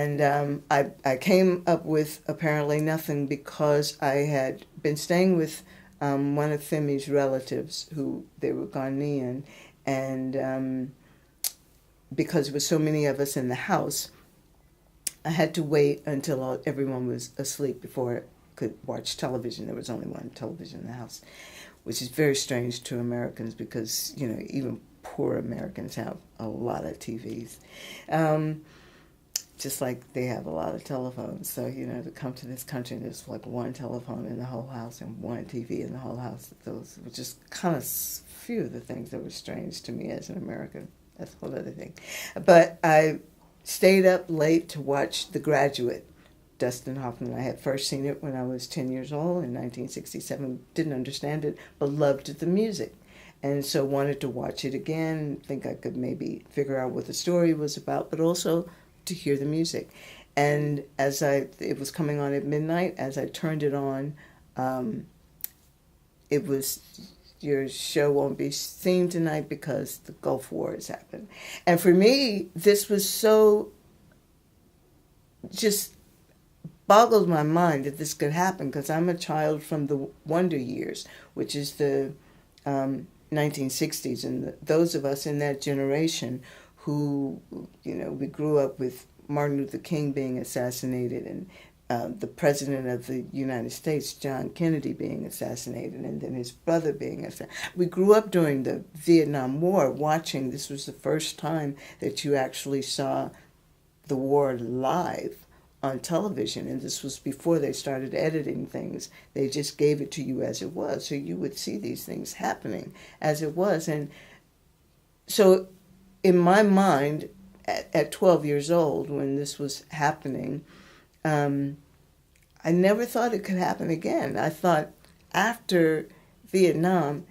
And I came up with apparently nothing because I had been staying with one of Femi's relatives who they were Ghanaian, and because there were so many of us in the house, I had to wait until everyone was asleep before I could watch television. There was only one television in the house, which is very strange to Americans because, you know, even poor Americans have a lot of TVs. Just like they have a lot of telephones. So, you know, to come to this country, there's like one telephone in the whole house and one TV in the whole house. Those were just kind of few of the things that were strange to me as an American. That's a whole other thing. But I stayed up late to watch The Graduate, Dustin Hoffman. I had first seen it when I was 10 years old in 1967. Didn't understand it, but loved the music. And so wanted to watch it again, think I could maybe figure out what the story was about, but also to hear the music. And it was coming on at midnight, as I turned it on, it was, your show won't be seen tonight because the Gulf War has happened. And for me, this was so, just boggled my mind that this could happen, because I'm a child from the Wonder Years, which is the 1960s, and those of us in that generation who, you know, we grew up with Martin Luther King being assassinated and the President of the United States, John Kennedy, being assassinated, and then his brother being assassinated. We grew up during the Vietnam War watching. This was the first time that you actually saw the war live on television, and this was before they started editing things. They just gave it to you as it was, so you would see these things happening as it was. And so in my mind, at 12 years old, when this was happening, I never thought it could happen again. I thought after Vietnam,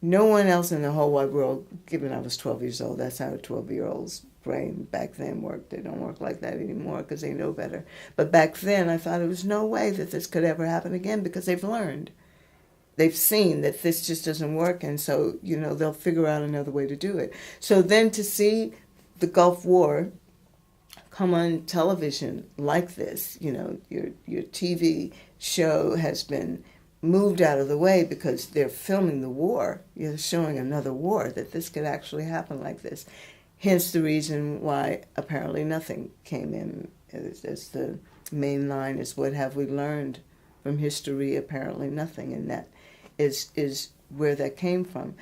no one else in the whole wide world, given I was 12 years old, that's how a 12-year-old's brain back then worked. They don't work like that anymore because they know better. But back then, I thought there was no way that this could ever happen again, because they've learned. They've seen that this just doesn't work, and so, you know, they'll figure out another way to do it. So then to see the Gulf War come on television like this, you know, your TV show has been moved out of the way because they're filming the war. You're showing another war, that this could actually happen like this. Hence the reason why apparently nothing came in. As the main line is, what have we learned from history? Apparently nothing, and that is where that came from.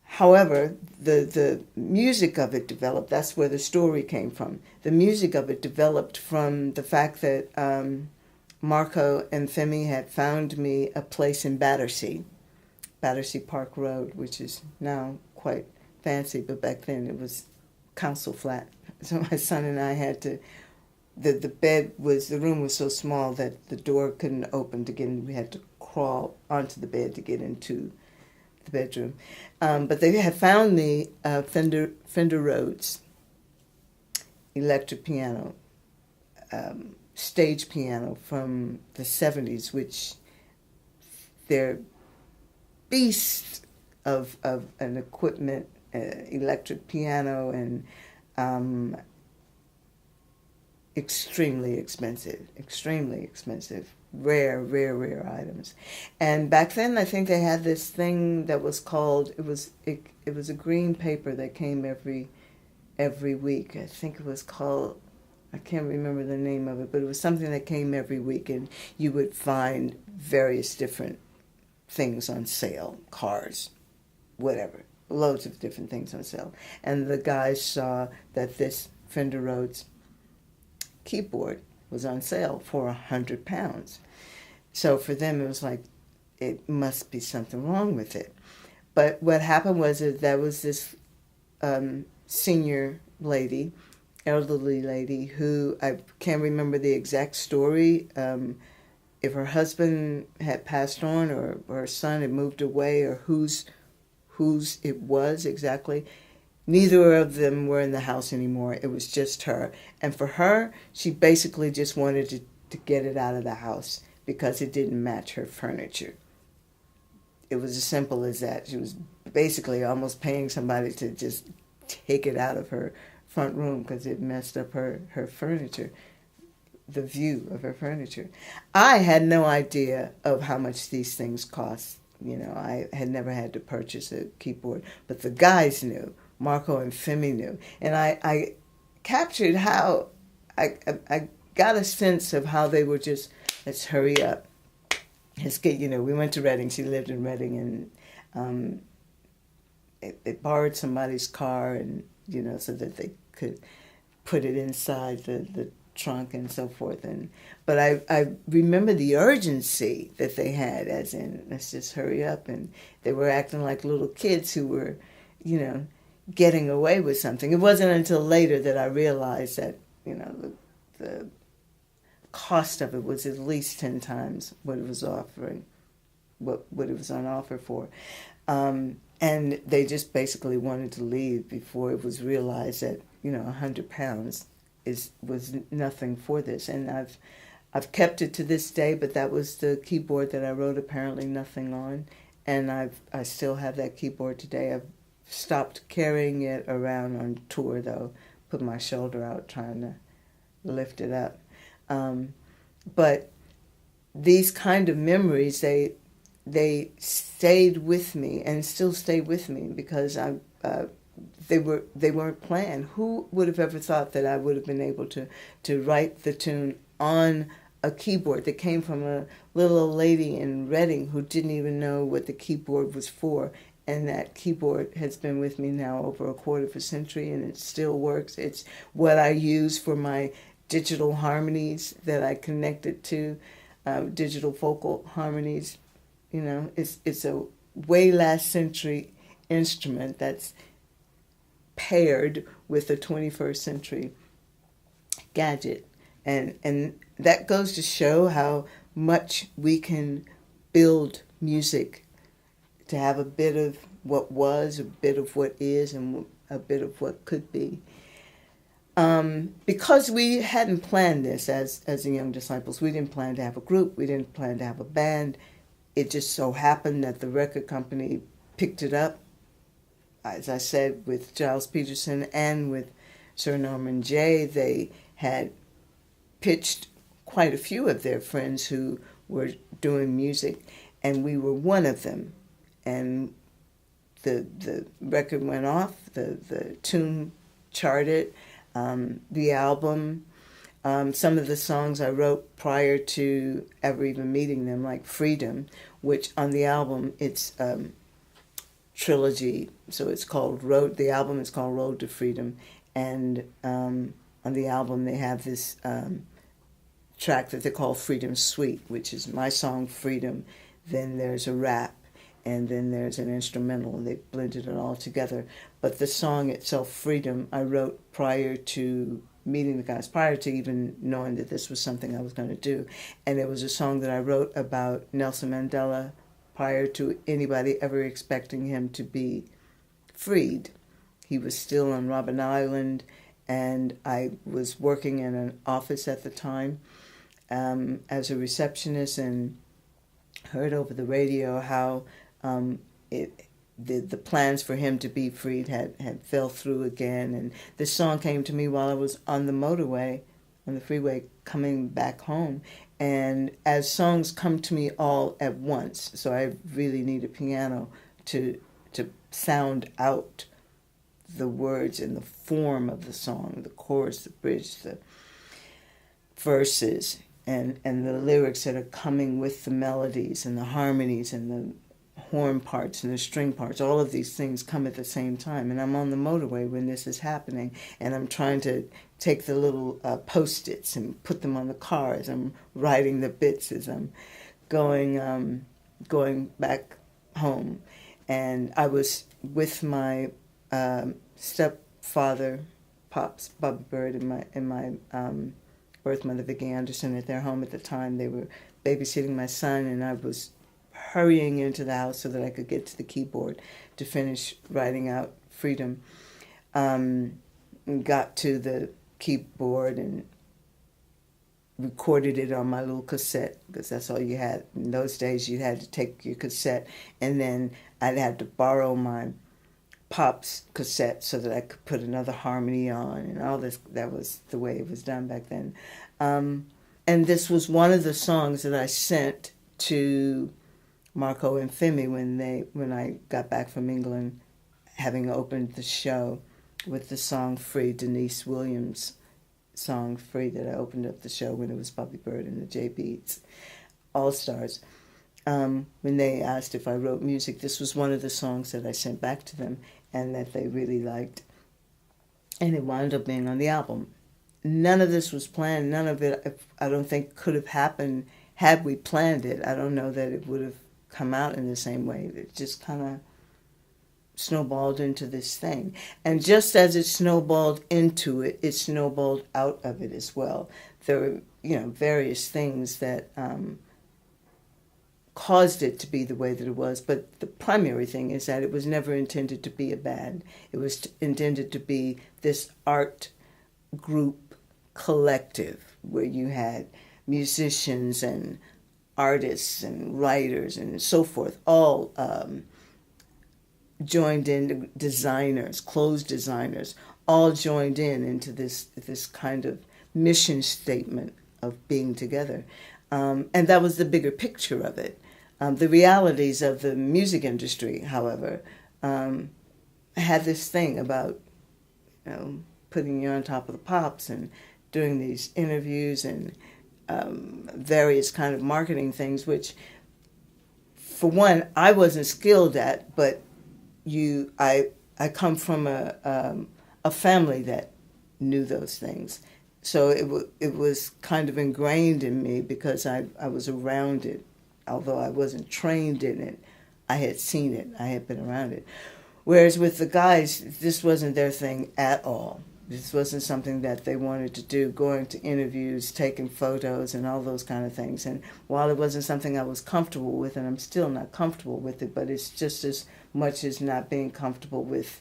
However, the music of it developed. That's where the story came from. The music of it developed from the fact that Marco and Femi had found me a place in Battersea Park Road, which is now quite fancy, but back then it was council flat. So my son and I had to, the room was so small that the door couldn't open to get in. We had to crawl onto the bed to get into the bedroom. But they had found me Fender Rhodes electric piano, stage piano from the 70s, which they're beasts of an equipment, electric piano, and extremely expensive, rare items. And back then, I think they had this thing that was called, it was a green paper that came every week. I think it was called, I can't remember the name of it, but it was something that came every week, and you would find various different things on sale, cars, whatever, loads of different things on sale. And the guys saw that this Fender Rhodes keyboard was on sale for £100. So for them, it was like, it must be something wrong with it. But what happened was that there was this senior lady, elderly lady, who I can't remember the exact story, if her husband had passed on or her son had moved away, or whose it was exactly. Neither of them were in the house anymore. It was just her. And for her, she basically just wanted to get it out of the house because it didn't match her furniture. It was as simple as that. She was basically almost paying somebody to just take it out of her front room because it messed up her furniture, the view of her furniture. I had no idea of how much these things cost. You know, I had never had to purchase a keyboard, but the guys knew. Marco and Femi knew. And I captured how, I got a sense of how they were just, let's hurry up. Let's get, you know, we went to Reading. She lived in Reading, and they borrowed somebody's car, and, you know, so that they could put it inside the trunk and so forth. But I remember the urgency that they had, as in, let's just hurry up. And they were acting like little kids who were, you know, getting away with something. It wasn't until later that I realized that, you know, the cost of it was at least 10 times what it was offering, what it was on offer for. And they just basically wanted to leave before it was realized that, you know, 100 pounds was nothing for this. And I've kept it to this day, but that was the keyboard that I wrote Apparently Nothing on, and I still have that keyboard today. I've stopped carrying it around on tour, though. Put my shoulder out trying to lift it up. But these kind of memories, they stayed with me and still stay with me because they weren't planned. Who would have ever thought that I would have been able to write the tune on a keyboard that came from a little old lady in Reading who didn't even know what the keyboard was for, and that keyboard has been with me now over a quarter of a century, and it still works. It's what I use for my digital harmonies that I connected to, digital vocal harmonies. You know, it's a way last century instrument that's paired with a 21st century gadget. And that goes to show how much we can build music to have a bit of what was, a bit of what is, and a bit of what could be. Because we hadn't planned this as the Young Disciples. We didn't plan to have a group. We didn't plan to have a band. It just so happened that the record company picked it up, as I said, with Giles Peterson and with Sir Norman Jay. They had pitched quite a few of their friends who were doing music, and we were one of them. And the record went off, the tune charted, the album. Some of the songs I wrote prior to ever even meeting them, like Freedom, which on the album, it's trilogy, so it's called the album is called Road to Freedom, and on the album they have this track that they call Freedom Suite, which is my song Freedom, then there's a rap, and then there's an instrumental, and they blended it all together. But the song itself, Freedom, I wrote prior to meeting the guys, prior to even knowing that this was something I was going to do. And it was a song that I wrote about Nelson Mandela prior to anybody ever expecting him to be freed. He was still on Robben Island, and I was working in an office at the time as a receptionist, and heard over the radio how the plans for him to be freed had fell through again. And this song came to me while I was on the motorway, on the freeway, coming back home. And as songs come to me all at once, so I really need a piano to sound out the words and the form of the song, the chorus, the bridge, the verses, and the lyrics that are coming with the melodies and the harmonies and the horn parts and the string parts. All of these things come at the same time. And I'm on the motorway when this is happening, and I'm trying to take the little Post-its and put them on the car as I'm writing the bits as I'm going back home. And I was with my stepfather, Pops, Bobby Bird, and my birth mother, Vicki Anderson, at their home at the time. They were babysitting my son, and I was hurrying into the house so that I could get to the keyboard to finish writing out Freedom. Got to the keyboard and recorded it on my little cassette, because that's all you had. In those days, you had to take your cassette, and then I'd had to borrow my pops cassette so that I could put another harmony on and all this. That was the way it was done back then. And this was one of the songs that I sent to Marco and Femi when I got back from England, having opened the show with the song Free, Denise Williams' song Free, that I opened up the show when it was Bobby Bird and the J Beats All-Stars. When they asked if I wrote music, this was one of the songs that I sent back to them and that they really liked. And it wound up being on the album. None of this was planned. None of it, I don't think, could have happened had we planned it. I don't know that it would have come out in the same way. It just kind of snowballed into this thing. And just as it snowballed into it, it snowballed out of it as well. There were, various things that caused it to be the way that it was. But the primary thing is that it was never intended to be a band. It was intended to be this art group collective where you had musicians and artists and writers and so forth, all joined in, designers, clothes designers, all joined into this kind of mission statement of being together. And that was the bigger picture of it. The realities of the music industry, however, had this thing about, putting you on top of the pops and doing these interviews and various kind of marketing things, which, for one, I wasn't skilled at, but I come from a family that knew those things. So it was kind of ingrained in me because I was around it. Although I wasn't trained in it, I had seen it. I had been around it. Whereas with the guys, this wasn't their thing at all. This wasn't something that they wanted to do, going to interviews, taking photos, and all those kind of things. And while it wasn't something I was comfortable with, and I'm still not comfortable with it, but it's just as much as not being comfortable with,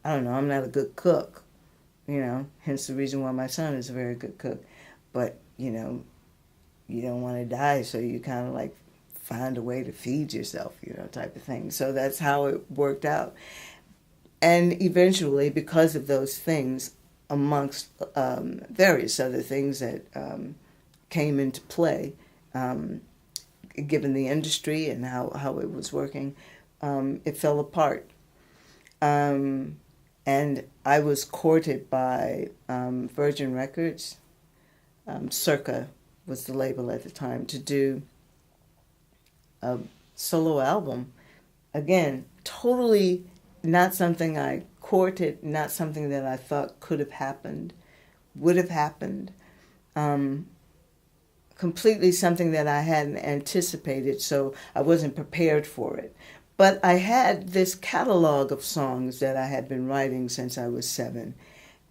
I don't know, I'm not a good cook, hence the reason why my son is a very good cook. But, you don't want to die, so you kind of like find a way to feed yourself, type of thing. So that's how it worked out. And eventually, because of those things, amongst various other things that came into play, given the industry and how it was working, it fell apart. And I was courted by Virgin Records, Circa was the label at the time, to do a solo album. Again, totally not something I courted, not something that I thought could have happened, would have happened. Completely something that I hadn't anticipated, so I wasn't prepared for it. But I had this catalog of songs that I had been writing since I was 7,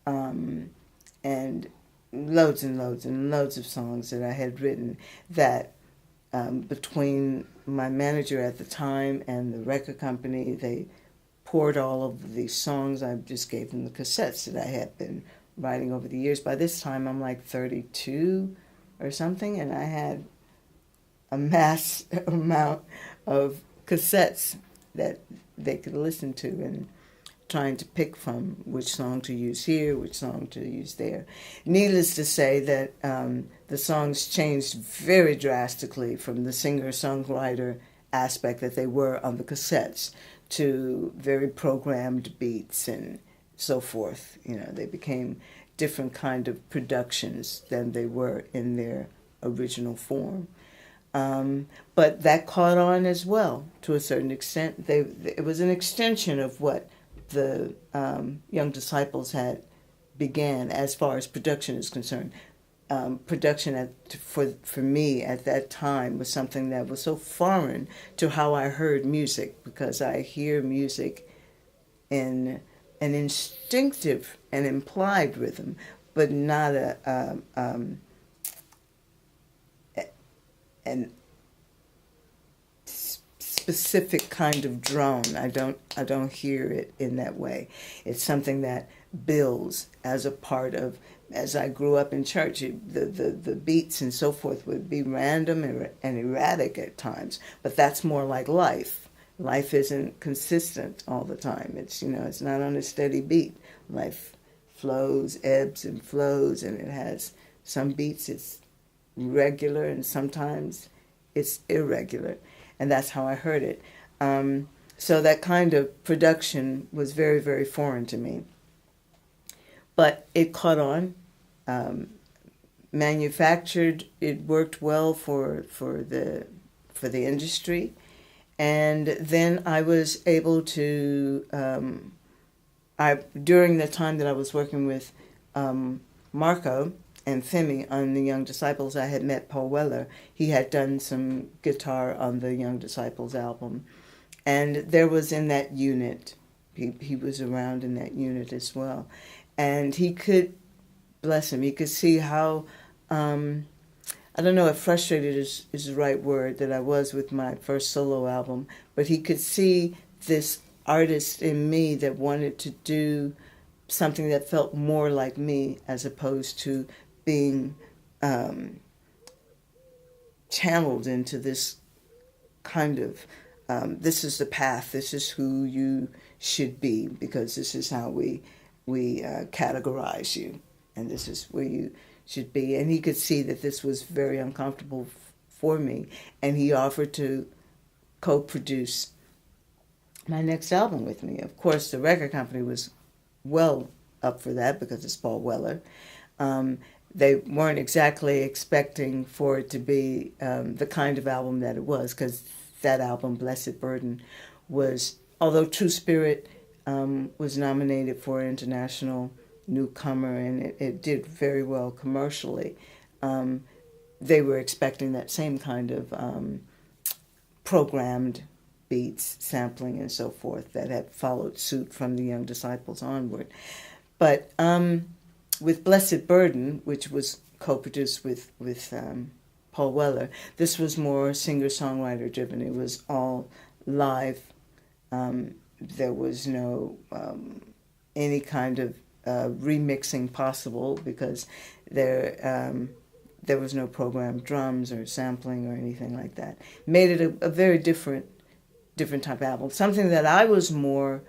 and loads and loads and loads of songs that I had written that between my manager at the time and the record company, they poured all of these songs. I just gave them the cassettes that I had been writing over the years. By this time, I'm like 32 or something, and I had a mass amount of cassettes that they could listen to, and trying to pick from which song to use here, which song to use there. Needless to say that the songs changed very drastically from the singer-songwriter aspect that they were on the cassettes to very programmed beats and so forth. They became different kind of productions than they were in their original form. But that caught on as well, to a certain extent. It was an extension of what the Young Disciples had began as far as production is concerned. Production for me at that time was something that was so foreign to how I heard music, because I hear music in an instinctive and implied rhythm, but not an specific kind of drone. I don't hear it in that way. It's something that builds as a part of. As I grew up in church, the beats and so forth would be random and erratic at times, but that's more like life. life isn't consistent all the time. It's, it's not on a steady beat. Life flows, ebbs and flows, and it has some beats it's regular and sometimes it's irregular. And that's how I heard it. So that kind of production was very, very foreign to me. But it caught on, manufactured. It worked well for the industry, and then I was able to. During the time that I was working with Marco and Femi on the Young Disciples, I had met Paul Weller. He had done some guitar on the Young Disciples album, and there was in that unit. He was around in that unit as well. And he could, bless him, he could see how, I don't know if frustrated is the right word, that I was with my first solo album, but he could see this artist in me that wanted to do something that felt more like me as opposed to being channeled into this kind of, this is the path, this is who you should be, because this is how we categorize you, and this is where you should be. And he could see that this was very uncomfortable for me, and he offered to co-produce my next album with me. Of course, the record company was well up for that because it's Paul Weller. They weren't exactly expecting for it to be the kind of album that it was, because that album, Blessed Burden, was, although True Spirit was nominated for an international newcomer, and it did very well commercially. They were expecting that same kind of programmed beats, sampling, and so forth that had followed suit from the Young Disciples onward. But with Blessed Burden, which was co-produced with Paul Weller, this was more singer-songwriter driven. It was all live. There was no any kind of remixing possible because there was no programmed drums or sampling or anything like that. Made it a very different type of album, something that I was more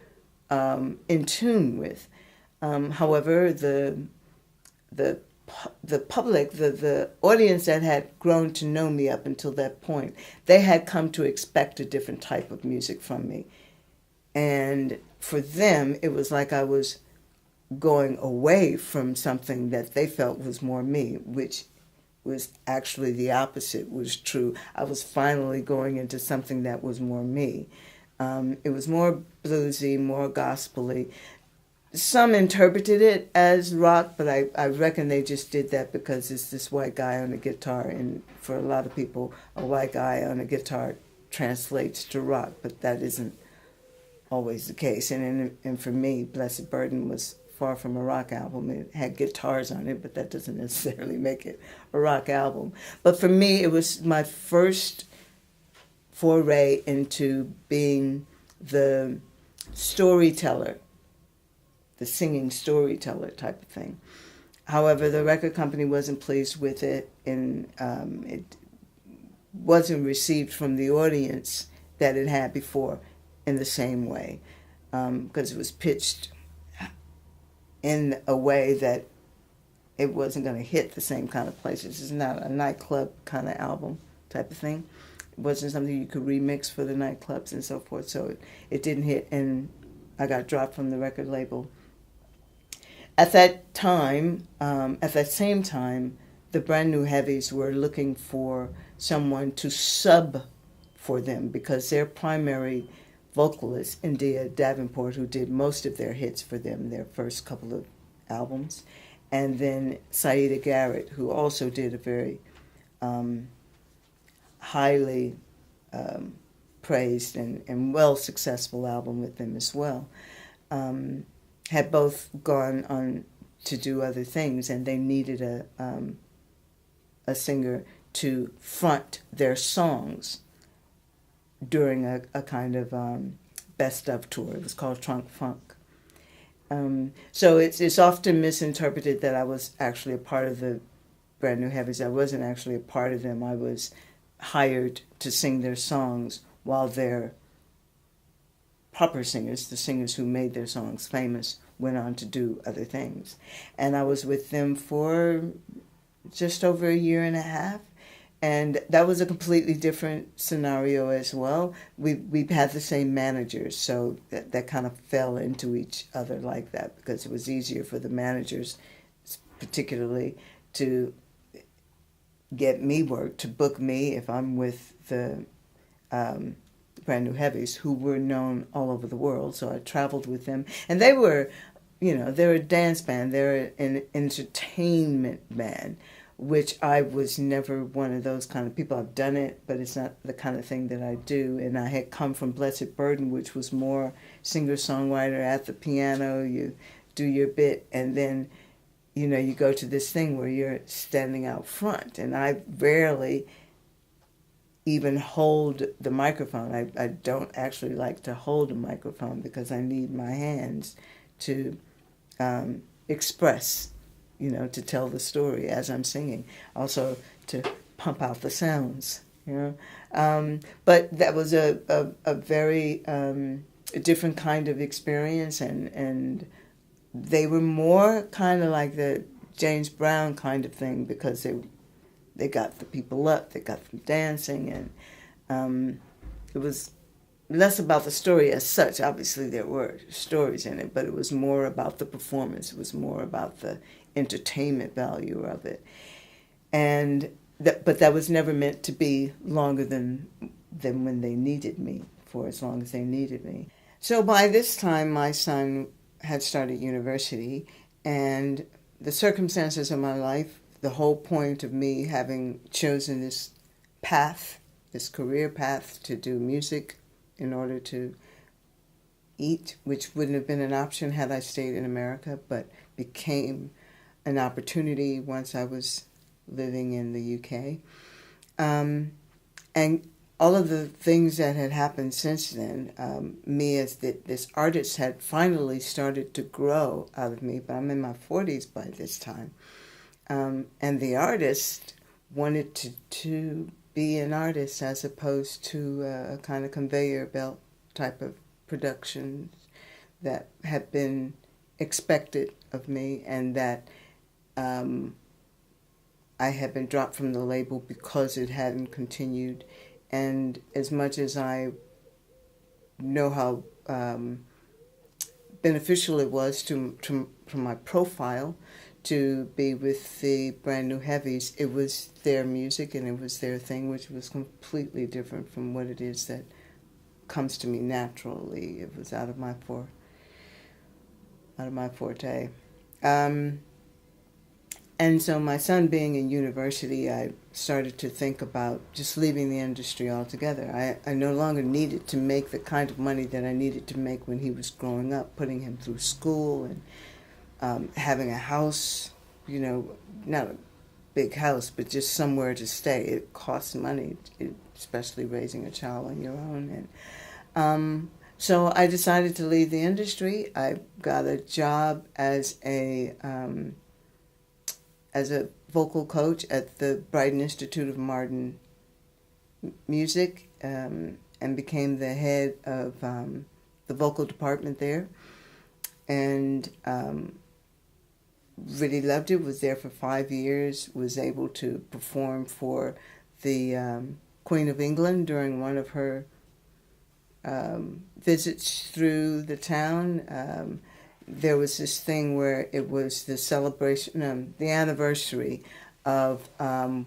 in tune with. However, the public, the audience that had grown to know me up until that point, they had come to expect a different type of music from me. And for them, it was like I was going away from something that they felt was more me, which was actually the opposite was true. I was finally going into something that was more me. It was more bluesy, more gospel-y. Some interpreted it as rock, but I reckon they just did that because it's this white guy on a guitar, and for a lot of people, a white guy on a guitar translates to rock, but that isn't always the case. And for me, Blessed Burden was far from a rock album. It had guitars on it, but that doesn't necessarily make it a rock album. But for me, it was my first foray into being the storyteller, the singing storyteller type of thing. However, the record company wasn't pleased with it, and it wasn't received from the audience that it had before in the same way, because it was pitched in a way that it wasn't going to hit the same kind of places. It's not a nightclub kind of album type of thing. It wasn't something you could remix for the nightclubs and so forth, so it didn't hit, and I got dropped from the record label. At that time, at that same time, the Brand New Heavies were looking for someone to sub for them because their primary vocalist, India Davenport, who did most of their hits for them, their first couple of albums, and then Saida Garrett, who also did a very highly praised and well-successful album with them as well, had both gone on to do other things, and they needed a singer to front their songs during a kind of best of tour. It was called Trunk Funk. So it's often misinterpreted that I was actually a part of the Brand New Heavies. I wasn't actually a part of them. I was hired to sing their songs while their proper singers, the singers who made their songs famous, went on to do other things. And I was with them for just over a year and a half. And that was a completely different scenario as well. We had the same managers, so that kind of fell into each other like that, because it was easier for the managers, particularly, to get me work, to book me if I'm with the Brand New Heavies, who were known all over the world. So I traveled with them, and they were, they're a dance band, they're an entertainment band, which I was never one of those kind of people. I've done it, but it's not the kind of thing that I do. And I had come from Blessed Burden, which was more singer-songwriter at the piano. You do your bit, and then, you go to this thing where you're standing out front. And I rarely even hold the microphone. I don't actually like to hold a microphone because I need my hands to express, to tell the story as I'm singing. Also to pump out the sounds, But that was a very different kind of experience, and they were more kind of like the James Brown kind of thing, because they got the people up, they got them dancing, and it was less about the story as such. Obviously there were stories in it, but it was more about the performance. It was more about the entertainment value of it. And but that was never meant to be longer than when they needed me, for as long as they needed me. So by this time, my son had started university, and the circumstances of my life, the whole point of me having chosen this path, this career path to do music in order to eat, which wouldn't have been an option had I stayed in America, but became an opportunity once I was living in the UK. And all of the things that had happened since then, me as this artist had finally started to grow out of me, but I'm in my 40s by this time. And the artist wanted to be an artist as opposed to a kind of conveyor belt type of production that had been expected of me, and that I had been dropped from the label because it hadn't continued. And as much as I know how beneficial it was to my profile to be with the Brand New Heavies, it was their music and it was their thing, which was completely different from what it is that comes to me naturally. It was out of my forte. And so my son being in university, I started to think about just leaving the industry altogether. I no longer needed to make the kind of money that I needed to make when he was growing up, putting him through school and having a house, not a big house, but just somewhere to stay. It costs money, especially raising a child on your own. And so I decided to leave the industry. I got a job as a vocal coach at the Brighton Institute of Modern Music, and became the head of the vocal department there. And really loved it, was there for 5 years, was able to perform for the Queen of England during one of her visits through the town. There was this thing where it was the celebration, the anniversary of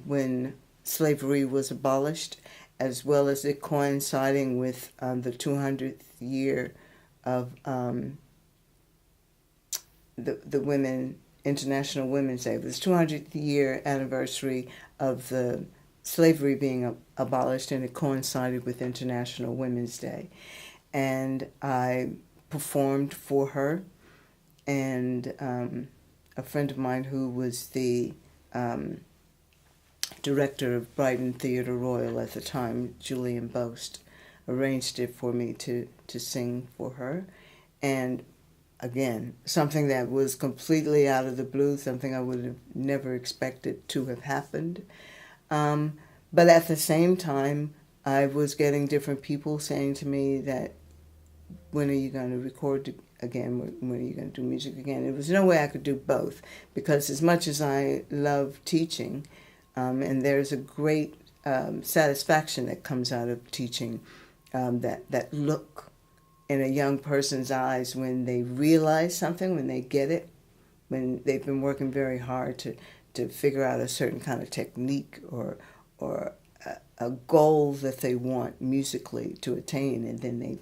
when slavery was abolished, as well as it coinciding with the 200th year of the Women International Women's Day. It was 200th year anniversary of the slavery being abolished, and it coincided with International Women's Day. And I performed for her, and a friend of mine who was the director of Brighton Theatre Royal at the time, Julian Boast, arranged it for me to sing for her. And again, something that was completely out of the blue, something I would have never expected to have happened. But at the same time, I was getting different people saying to me that when are you going to record again? When are you going to do music again? There was no way I could do both, because as much as I love teaching, and there's a great satisfaction that comes out of teaching, that look in a young person's eyes when they realize something, when they get it, when they've been working very hard to figure out a certain kind of technique or a goal that they want musically to attain, and then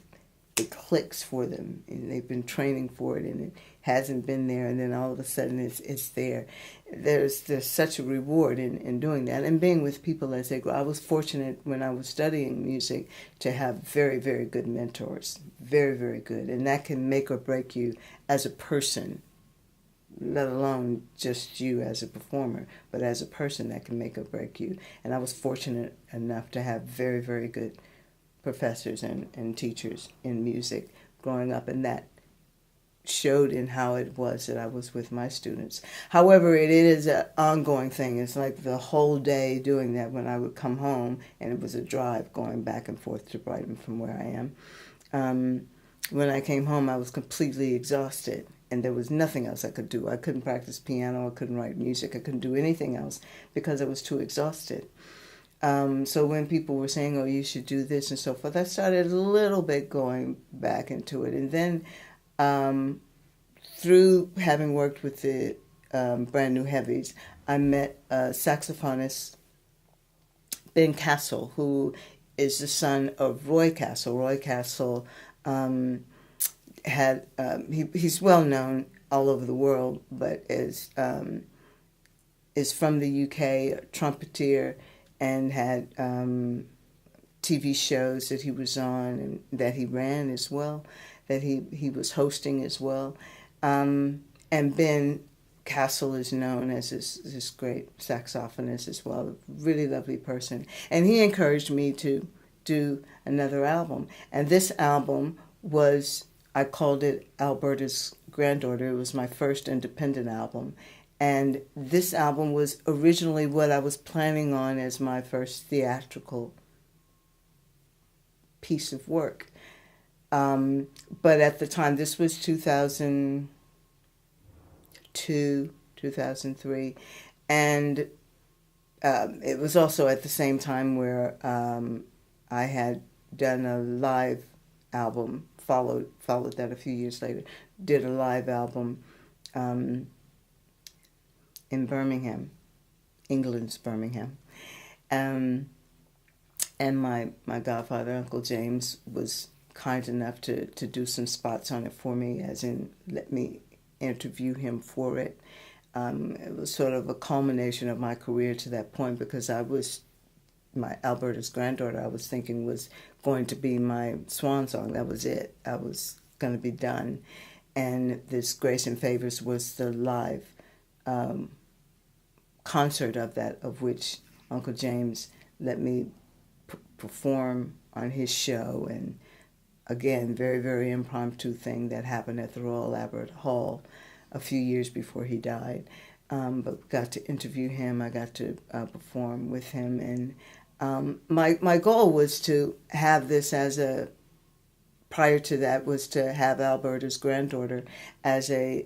it clicks for them, and they've been training for it, and it hasn't been there, and then all of a sudden it's there. There's such a reward in doing that, and being with people as they grow. I was fortunate when I was studying music to have very, very good mentors, very, very good, and that can make or break you as a person, let alone just you as a performer, but as a person that can make or break you. And I was fortunate enough to have very, very good professors and teachers in music growing up, and that showed in how it was that I was with my students. However, it is an ongoing thing. It's like the whole day doing that when I would come home, and it was a drive going back and forth to Brighton from where I am. When I came home, I was completely exhausted, and there was nothing else I could do. I couldn't practice piano, I couldn't write music, I couldn't do anything else because I was too exhausted. So when people were saying, oh, you should do this and so forth, I started a little bit going back into it. And then through having worked with the Brand New Heavies, I met a saxophonist, Ben Castle, who is the son of Roy Castle. Roy Castle he's well known all over the world, but is from the UK, a trumpeter, and had TV shows that he was on and that he ran as well, that he was hosting as well. And Ben Castle is known as this great saxophonist as well, a really lovely person. And he encouraged me to do another album. And this album was, I called it Alberta's Granddaughter. It was my first independent album. And this album was originally what I was planning on as my first theatrical piece of work. But at the time, this was 2002, 2003, and it was also at the same time where I had done a live album, followed that a few years later, did a live album in Birmingham, England's Birmingham. And my godfather, Uncle James, was kind enough to do some spots on it for me, as in let me interview him for it. It was sort of a culmination of my career to that point, because my Alberta's Granddaughter, I was thinking was going to be my swan song. That was it. I was going to be done. And this Grace and Favors was the live concert of that, of which Uncle James let me perform on his show. And again, very, very impromptu thing that happened at the Royal Albert Hall a few years before he died. But got to interview him. I got to perform with him. And my goal was to have this prior to that, was to have Alberta's Granddaughter as a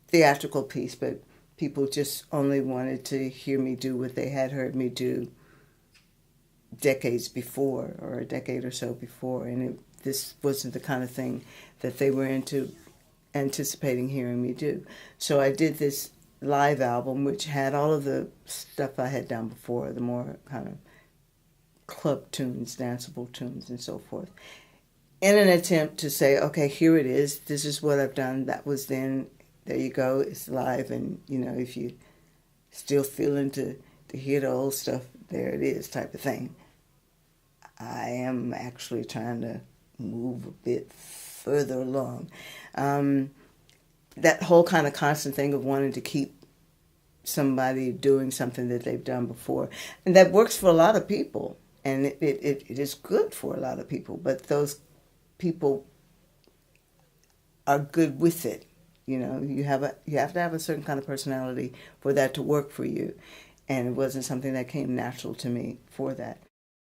theatrical piece, but people just only wanted to hear me do what they had heard me do decades before, or a decade or so before, and this wasn't the kind of thing that they were anticipating hearing me do. So I did this live album, which had all of the stuff I had done before, the more kind of club tunes, danceable tunes, and so forth, in an attempt to say, okay, here it is, this is what I've done, that was then, there you go, it's live, and, you know, if you still feeling to hear the old stuff, there it is, type of thing. I am actually trying to move a bit further along. That whole kind of constant thing of wanting to keep somebody doing something that they've done before, and that works for a lot of people, and it is good for a lot of people, but those people are good with it. You know, you have to have a certain kind of personality for that to work for you, and it wasn't something that came natural to me for that.